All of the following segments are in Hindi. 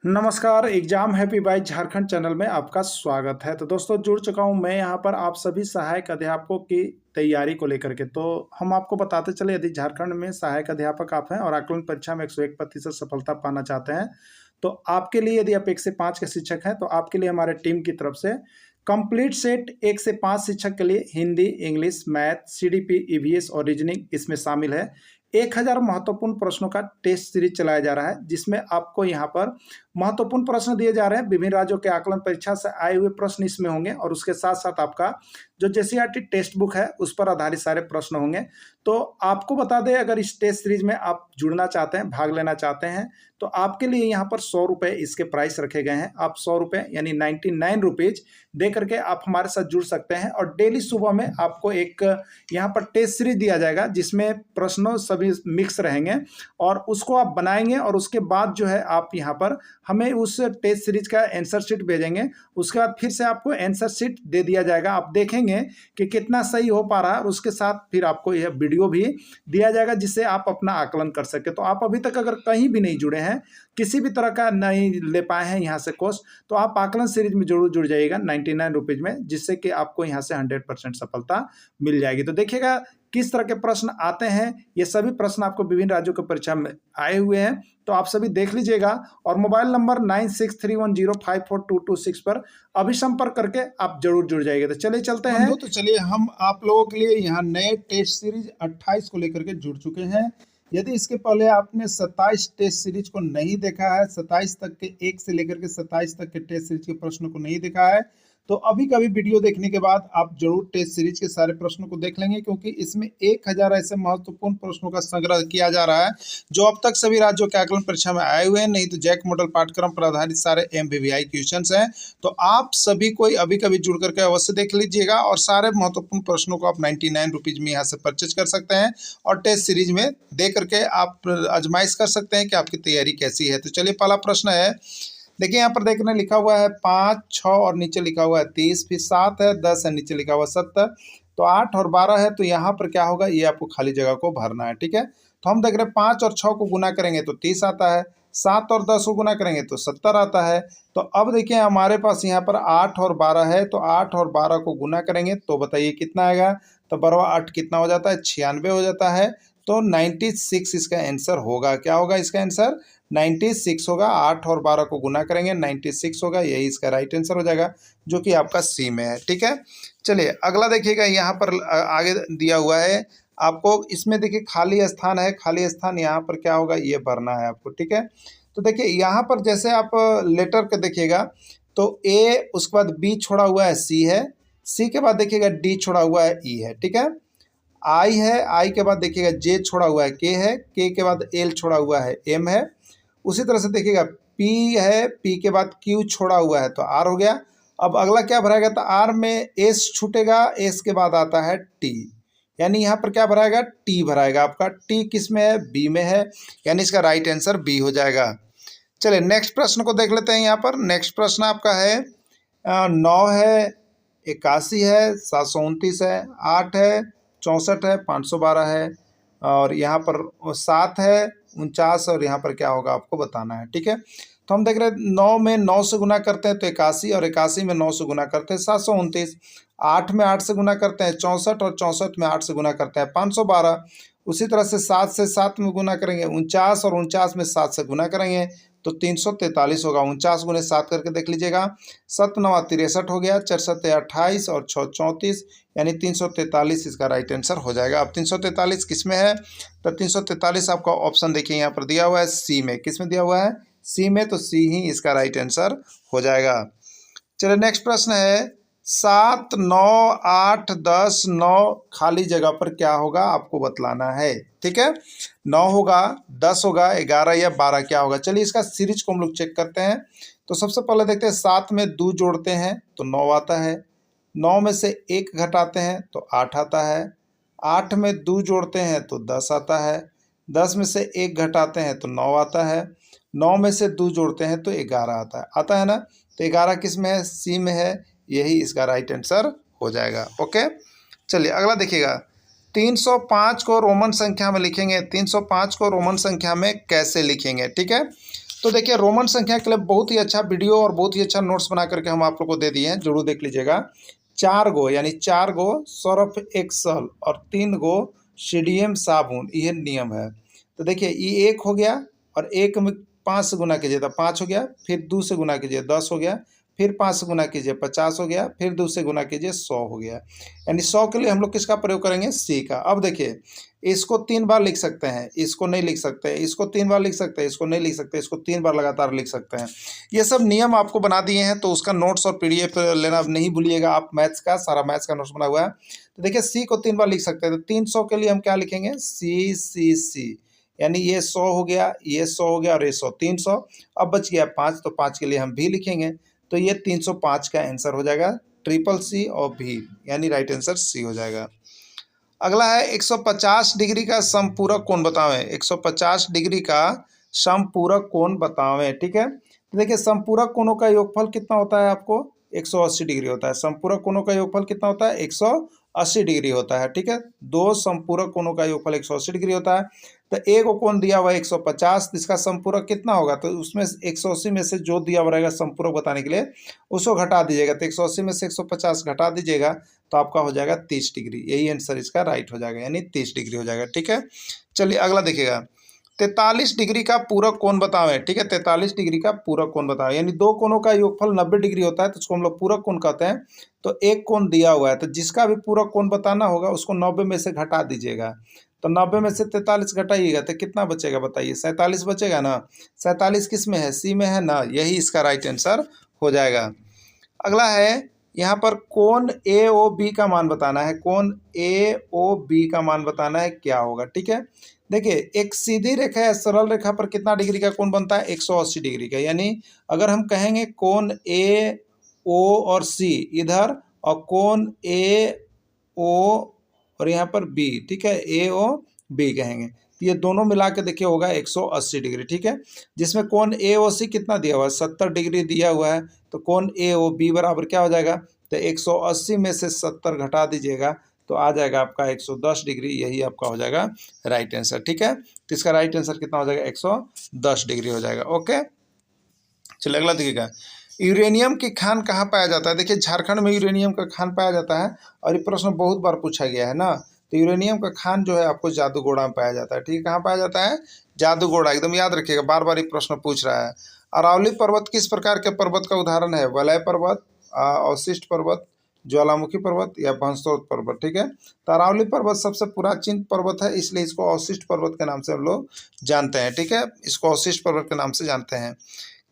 नमस्कार, exam happy by Jharkhand channel में आपका स्वागत है। तो दोस्तों जुड़ चुका हूं मैं यहाँ पर आप सभी सहायक अध्यापकों की तैयारी को लेकर के। तो हम आपको बताते चले, यदि झारखंड में सहायक अध्यापक आप हैं और आकलन परीक्षा में 101% सफलता पाना चाहते हैं, तो आपके लिए, यदि आप 1 से 5 के शिक्षक हैं, तो आपके लिए हमारे टीम की तरफ से कंप्लीट सेट 1 से 5 शिक्षक के लिए Hindi, English, math, CDP, EVS और रीजनिंग इसमें शामिल है। 1000 महत्वपूर्ण प्रश्नों का टेस्ट सीरीज चलाया जा रहा है, जिसमें आपको यहाँ पर महत्वपूर्ण प्रश्न दिए जा रहे हैं। विभिन्न राज्यों के आकलन परीक्षा से आए हुए प्रश्न इसमें होंगे और उसके साथ साथ आपका जो जेसीईआरटी टेक्स्ट बुक है उस पर आधारित सारे प्रश्न होंगे। तो आपको बता दें, अगर इस टेस्ट सीरीज में आप जुड़ना चाहते हैं, भाग लेना चाहते हैं, तो आपके लिए यहाँ पर 100 रुपये इसके प्राइस रखे गए हैं। आप 100 रुपये यानी 99 रुपीज दे करके आप हमारे साथ जुड़ सकते हैं और डेली सुबह में आपको एक यहाँ पर टेस्ट सीरीज दिया जाएगा, जिसमें प्रश्नों सभी मिक्स रहेंगे और उसको आप बनाएंगे और उसके बाद जो है आप यहाँ पर हमें उस टेस्ट सीरीज का आंसर शीट भेजेंगे। उसके बाद फिर से आपको आंसर शीट दे दिया जाएगा, आप देखेंगे कि कितना सही हो पा रहा है और उसके साथ फिर आपको यह वीडियो भी दिया जाएगा, जिससे आप अपना आकलन कर सके। तो आप अभी तक अगर कहीं भी नहीं जुड़े हैं, किसी भी तरह का नहीं ले पाए हैं यहाँ से कोर्स, तो आप आकलन सीरीज में जरूर जुड़ जाइएगा 99 रुपीज में, जिससे कि आपको यहाँ से 100% सफलता मिल जाएगी। तो देखिएगा किस तरह के प्रश्न आते हैं। ये सभी प्रश्न आपको विभिन्न राज्यों के परीक्षा में आए हुए हैं, तो आप सभी देख लीजिएगा और मोबाइल नंबर 9631054226 पर अभी संपर्क करके आप जरूर जुड़ जाइएगा। तो चलिए चलते हैं। तो चलिए हम आप लोगों के लिए यहाँ नए टेस्ट सीरीज 28 को लेकर के जुड़ चुके हैं। यदि इसके पहले आपने 27 टेस्ट सीरीज को नहीं देखा है, 27 तक के 1 से लेकर के 27 तक के टेस्ट सीरीज के प्रश्नों को नहीं देखा है, तो अभी कभी वीडियो देखने के बाद आप जरूर टेस्ट सीरीज के सारे प्रश्नों को देख लेंगे, क्योंकि इसमें 1000 ऐसे महत्वपूर्ण प्रश्नों का संग्रह किया जा रहा है जो अब तक सभी राज्यों के आकलन परीक्षा में आए हुए हैं। नहीं तो जैक मॉडल पाठ्यक्रम पर आधारित सारे MVVI क्वेश्चंस हैं। तो आप सभी कोई अभी कभी जुड़ करके अवश्य देख लीजिएगा और सारे महत्वपूर्ण प्रश्नों को आप 99 रुपीज में यहाँ से परचेज कर सकते हैं और टेस्ट सीरीज में दे करके आप आजमाइश कर सकते हैं कि आपकी तैयारी कैसी है। तो चलिए पहला प्रश्न है, देखिए यहाँ पर देखने लिखा हुआ है 5, 6 और नीचे लिखा हुआ है 30, फिर 7 है, 10 है, नीचे लिखा हुआ 70, तो 8 और 12 है। तो यहाँ पर क्या होगा, ये आपको खाली जगह को भरना है। ठीक है, तो हम देख रहे हैं 5 और 6 को गुना करेंगे तो 30 आता है, 7 और 10 को गुना करेंगे तो 70 आता है। तो अब देखिए हमारे पास यहाँ पर 8 और 12 है, तो 8 और 12 को गुना करेंगे तो बताइए कितना आएगा। तो 8 कितना हो जाता है, 96 हो जाता है। तो 96 इसका आंसर होगा। क्या होगा इसका आंसर, 96 होगा। 8 और 12 को गुना करेंगे 96 होगा, यही इसका राइट आंसर हो जाएगा, जो कि आपका सी में है। ठीक है, चलिए अगला देखिएगा, यहाँ पर आगे दिया हुआ है आपको, इसमें देखिए खाली स्थान है, खाली स्थान यहाँ पर क्या होगा, ये भरना है आपको। ठीक है, तो देखिए यहाँ पर जैसे आप लेटर के देखिएगा तो ए, उसके बाद बी छोड़ा हुआ है सी है, सी के बाद देखिएगा डी छोड़ा हुआ है ई है। ठीक है, आई है, आई के बाद देखिएगा जे छोड़ा हुआ है के है, के बाद एल छोड़ा हुआ है एम है। उसी तरह से देखिएगा पी है, पी के बाद क्यू छोड़ा हुआ है तो आर हो गया। अब अगला क्या भराएगा, तो आर में एस छूटेगा, एस के बाद आता है टी, यानी यहाँ पर क्या भराएगा, टी भराएगा। आपका टी किस में है, बी में है, यानी इसका राइट आंसर बी हो जाएगा। चलिए नेक्स्ट प्रश्न को देख लेते हैं। यहाँ पर नेक्स्ट प्रश्न आपका है 9 है, 81 है, 729 है, 8 है, 64 है, 512 है, और यहाँ पर 7 है, 49, और यहाँ पर क्या होगा आपको बताना है। ठीक है, तो हम देख रहे हैं 9 में 9 से गुना करते हैं तो 81, और 81 में 9 से गुना करते हैं 729, 8 में 8 से गुना करते हैं 64, और 64 में 8 से गुना करते हैं 512। उसी तरह से 7 से 7 में गुना करेंगे 49, और 49 में 7 से गुना करेंगे तो 343 होगा। 49 गुने 7 करके देख लीजिएगा, 7 9 63 हो गया, 4 7 28 और 6 34, यानी 343 इसका राइट आंसर हो जाएगा। अब 343 किस में है, तो 343 आपका ऑप्शन देखिए यहाँ पर दिया हुआ है सी में। किस में दिया हुआ है, सी में, तो सी ही इसका राइट आंसर हो जाएगा। चलिए नेक्स्ट प्रश्न है 7, 9, 8, 10, 9 खाली जगह पर क्या होगा आपको बतलाना है। ठीक है, 9 होगा, 10 होगा, 11 या 12 क्या होगा। चलिए इसका सीरीज को हम लोग चेक करते हैं। तो सबसे पहले देखते हैं 7 में 2 जोड़ते हैं तो 9 आता है, 9 में से 1 घटाते हैं तो 8 आता है, 8 में 2 जोड़ते हैं तो 10 आता है, 10 में से 1 घटाते हैं तो 9 आता है, 9 में से 2 जोड़ते हैं तो 11 आता है ना। तो 11 किस में है, सी में है, यही इसका राइट आंसर हो जाएगा। ओके, चलिए अगला देखिएगा 305 को रोमन संख्या में लिखेंगे। 305 को रोमन संख्या में कैसे लिखेंगे, ठीक है। तो देखिए रोमन संख्या के लिए बहुत ही अच्छा वीडियो और बहुत ही अच्छा नोट्स बना करके हम आप लोग को दे दिए हैं, जरूर देख लीजिएगा। 4 गो यानी 4 गो सर्फ एक्सल और 3 गो सीडीएम साबुन, यह नियम है। तो देखिए ये 1 हो गया और 1 में 5 से गुना कीजिए तो 5 हो गया, फिर 2 से गुना कीजिए 10 हो गया, फिर 5 से गुना कीजिए 50 हो गया, फिर 2 से गुना कीजिए 100 हो गया। यानी 100 के लिए हम लोग किसका प्रयोग करेंगे? सी का। अब देखिए इसको 3 बार लिख सकते हैं, इसको नहीं लिख सकते, इसको 3 बार लिख सकते हैं, इसको नहीं लिख सकते, इसको 3 बार लगातार लिख सकते हैं। ये सब नियम आपको बना दिए हैं, तो उसका नोट्स और पीडीएफ लेना नहीं भूलिएगा आप। मैथ्स का सारा मैथ्स का नोट्स बना हुआ है। तो देखिए सी को 3 बार लिख सकते हैं, तो 300 के लिए हम क्या लिखेंगे? सी सी सी, यानी ये 100 हो गया, ये 100 हो गया और ये 100, 300। अब बच गया 5, तो 5 के लिए हम भी लिखेंगे, तो ये 305 का आंसर हो जाएगा, ट्रिपल सी और भी, यानी राइट आंसर सी हो जाएगा। अगला है 150 डिग्री का समपूरक कोण बतावें। 150 डिग्री का समपूरक कोण बतावें, ठीक है। तो देखिए समपूरक कोणों का योगफल कितना होता है आपको? 180 डिग्री होता है। समपूरक कोणों का योगफल कितना होता है? 180 डिग्री होता है, ठीक है। दो समपूरक कोणों का योगफल 180 डिग्री होता है। तो एक कोण दिया हुआ है 150, इसका समपूरक कितना होगा? तो उसमें 180 में से जो दिया हुआ रहेगा समपूरक बताने के लिए उसको घटा दीजिएगा। तो 180 में से 150 घटा दीजिएगा तो आपका हो जाएगा 30 डिग्री। यही आंसर इसका राइट हो जाएगा, यानी 30 डिग्री हो जाएगा, ठीक है। चलिए अगला देखिएगा, 43 डिग्री का पूरक कोण बतावें, ठीक है। 43 डिग्री का पूरक कोण बतावें, यानी दो कोणों का योगफल 90 डिग्री होता है, तो उसको हम लोग पूरक कोण कहते हैं। तो एक कोण दिया हुआ है, तो जिसका भी पूरक कोण बताना होगा उसको 90 में से घटा दीजिएगा। तो 90 में से 43 घटाइएगा तो कितना बचेगा बताइए? 47 बचेगा ना। 47 किस में है? सी में है ना, यही इसका राइट आंसर हो जाएगा। अगला है यहाँ पर कोण ए ओ बी का मान बताना है। कोण ए ओ बी का मान बताना है, क्या होगा, ठीक है। देखिए एक सीधी रेखा या सरल रेखा पर कितना डिग्री का कोण बनता है? 180 डिग्री का। यानी अगर हम कहेंगे कोण ए ओ और सी इधर, और कोण ए ओ और यहाँ पर बी, ठीक है, ए ओ बी कहेंगे, तो ये दोनों मिला के देखिए होगा 180 डिग्री, ठीक है। जिसमें कोण ए ओ सी कितना दिया हुआ है? 70 डिग्री दिया हुआ है। तो कोण ए ओ बी बराबर क्या हो जाएगा? तो 180 में से 70 घटा दीजिएगा तो आ जाएगा आपका 110 डिग्री। यही आपका हो जाएगा राइट आंसर, ठीक है। तो इसका राइट आंसर कितना हो जाएगा? 110 डिग्री हो जाएगा, ओके। चलिए अगला देखिएगा, यूरेनियम की खान कहाँ पाया जाता है? देखिए झारखंड में यूरेनियम का खान पाया जाता है, और ये प्रश्न बहुत बार पूछा गया है ना। तो यूरेनियम का खान जो है आपको जादूगोड़ा में पाया जाता है, ठीक है। कहाँ पाया जाता है? जादूगोड़ा, एकदम याद रखिएगा, बार बार ये प्रश्न पूछ रहा है। अरावली पर्वत किस प्रकार के पर्वत का उदाहरण है? वलय पर्वत, अवशिष्ट पर्वत, ज्वालामुखी पर्वत या भंसोत पर्वत, ठीक है। तो अरावली पर्वत सबसे प्राचीन पर्वत है, इसलिए इसको अवशिष्ट पर्वत के नाम से हम लोग जानते हैं, ठीक है। इसको अवशिष्ट पर्वत के नाम से जानते हैं।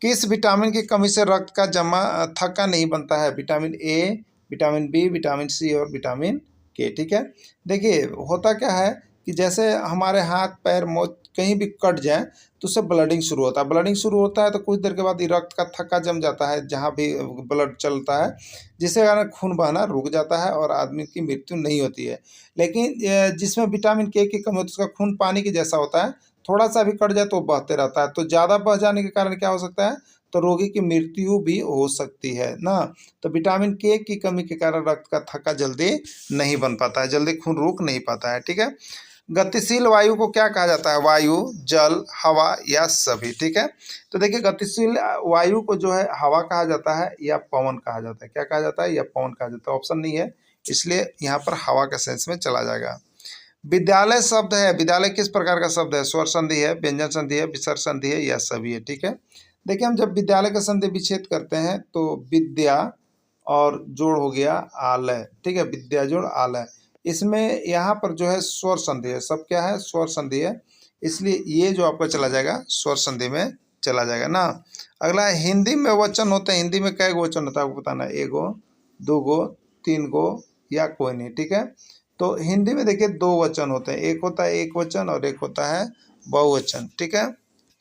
किस विटामिन की कमी से रक्त का जमा थक्का नहीं बनता है? Vitamin A, vitamin B, vitamin C और विटामिन के, ठीक है। देखिए होता क्या है कि जैसे हमारे हाथ पैर मोच कहीं भी कट जाए तो उससे ब्लडिंग शुरू होता है। ब्लडिंग शुरू होता है तो कुछ देर के बाद ये रक्त का थक्का जम जाता है जहाँ भी ब्लड चलता है, जिससे कारण खून बहना रुक जाता है और आदमी की मृत्यु नहीं होती है। लेकिन जिसमें विटामिन के की कमी होती है उसका खून पानी की जैसा होता है, थोड़ा सा भी कट जाए तो बहते रहता है। तो ज़्यादा बह जाने के कारण क्या हो सकता है? तो रोगी की मृत्यु भी हो सकती है ना। तो विटामिन के की कमी के कारण रक्त का थक्का जल्दी नहीं बन पाता है, जल्दी खून रुक नहीं पाता है, ठीक है। गतिशील वायु को क्या कहा जाता है? वायु, जल, हवा या सभी, ठीक है। तो देखिए गतिशील वायु को जो है हवा कहा जाता है या पवन कहा जाता है। क्या कहा जाता है? या पवन कहा जाता है। ऑप्शन नहीं है, इसलिए यहाँ पर हवा के सेंस में चला जाएगा। विद्यालय शब्द है, विद्यालय किस प्रकार का शब्द है? स्वर संधि है, व्यंजन संधि है, विसर्ग संधि है या सभी है, ठीक है। देखिए हम जब विद्यालय का संधि विच्छेद करते हैं तो विद्या और जोड़ हो गया आलय, ठीक है, विद्या जोड़ आलय। इसमें यहाँ पर जो है स्वर संधि है, सब क्या है? स्वर संधि है, इसलिए ये जो आपका चला जाएगा स्वर संधि में चला जाएगा ना। अगला है हिंदी में वचन होते हैं, हिंदी में कै गो वचन होता है आपको बताना है? एगो, दो गो, तीन गो या कोई नहीं, ठीक है। तो हिंदी में देखिए दो वचन होते हैं, एक होता है एक वचन और एक होता है बहुवचन, ठीक है।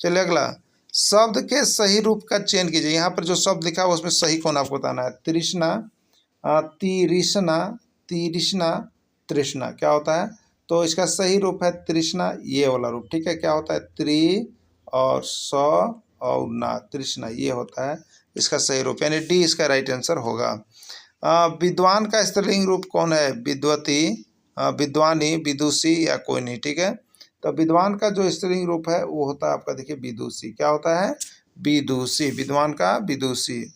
चलिए अगला, शब्द के सही रूप का चयन कीजिए। यहाँ पर जो शब्द लिखा है उसमें सही कौन आपको बताना है? तृष्णा, तिरिष्णा, तिरिष्णा, तृष्णा, क्या होता है? तो इसका सही रूप है तृष्णा, ये वाला रूप, ठीक है। क्या होता है? त्रि और स और ना, तृष्णा, ये होता है इसका सही रूप, यानी डी इसका राइट आंसर होगा। विद्वान का स्त्रीलिंग रूप कौन है? विद्वती, विद्वानी, विदुषी या कोई नहीं, ठीक है। तो विद्वान का जो स्त्रीलिंग रूप है वो होता है आपका देखिए विदुषी। क्या होता है? विदुषी, विद्वान का विदुषी।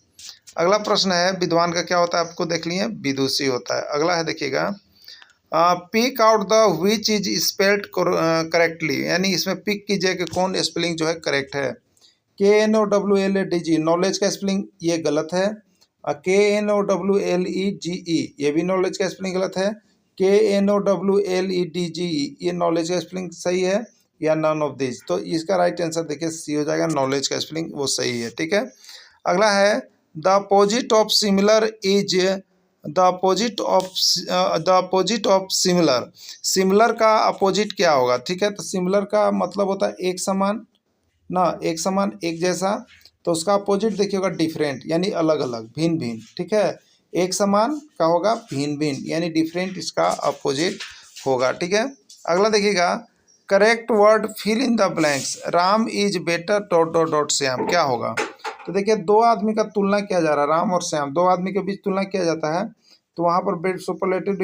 अगला प्रश्न है विद्वान का क्या होता है, आपको देख लिए, विदुषी होता है। अगला है देखिएगा, pick out the which is spelled correctly, यानी इसमें पिक कीजिए कि कौन स्पेलिंग जो है करेक्ट है। KNOWLEDG, नॉलेज का स्पेलिंग ये गलत है। KNOWLEGE, ये भी नॉलेज का स्पेलिंग गलत है। KNOWLEDGE, ये नॉलेज का स्पेलिंग सही है या नन ऑफ दिस। तो इसका राइट आंसर देखिए सी हो जाएगा, नॉलेज का स्पेलिंग वो सही है, ठीक है। अगला है the opposite of similar is the opposite of similar, similar का अपोजिट क्या होगा, ठीक है। तो सिमिलर का मतलब होता है एक समान ना, एक समान, एक जैसा। तो उसका अपोजिट देखिएगा डिफरेंट, यानी अलग अलग, भिन्न भिन्न, ठीक है। एक समान का होगा भिन्न भिन्न, यानी डिफरेंट इसका अपोजिट होगा, ठीक है। अगला देखिएगा, correct word fill in the blanks, Ram is better dot dot dot Shyam, क्या होगा। तो देखिए दो आदमी का तुलना किया जा रहा है, राम और श्याम, दो आदमी के बीच तुलना किया जाता है। तो वहाँ पर बेट सुपरलेटिव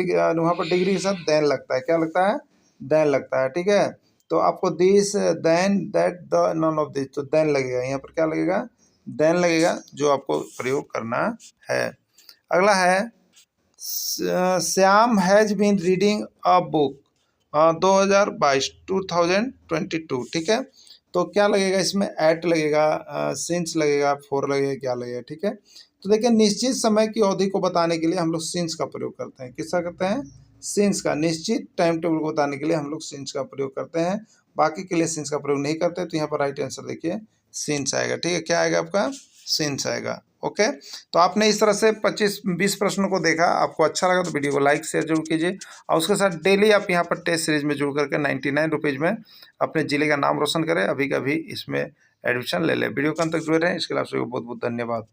वहाँ पर डिग्री के साथ देन लगता है, क्या लगता है, देन लगता है, ठीक है। तो आपको this, than, that, the, none of this, तो देन लगेगा, यहाँ पर क्या लगेगा, देन लगेगा, जो आपको प्रयोग करना है। अगला है Shyam has been reading a book 2022, ठीक है। तो क्या लगेगा इसमें, एट लगेगा, सिंस लगेगा, फॉर लगेगा, क्या लगेगा, ठीक है। तो देखिए निश्चित समय की अवधि को बताने के लिए हम लोग सिंस का प्रयोग करते हैं, किसका करते हैं, सिंस का। निश्चित टाइम टेबल को बताने के लिए हम लोग सिंस का प्रयोग करते हैं, बाकी के लिए सिंस का प्रयोग नहीं करते। तो यहाँ पर राइट आंसर देखिए सिंस आएगा, ठीक है। क्या आएगा आपका, सिंस आएगा, ओके। तो आपने इस तरह से 25-20 प्रश्नों को देखा, आपको अच्छा लगा तो वीडियो को लाइक शेयर जरूर कीजिए, और उसके साथ डेली आप यहाँ पर टेस्ट सीरीज में जुड़ करके 99 रुपीज़ में अपने जिले का नाम रोशन करें, अभी का भी इसमें एडमिशन ले लें। वीडियो को अंत तक जुड़े रहें, इसके लिए आप सभी को बहुत बहुत धन्यवाद।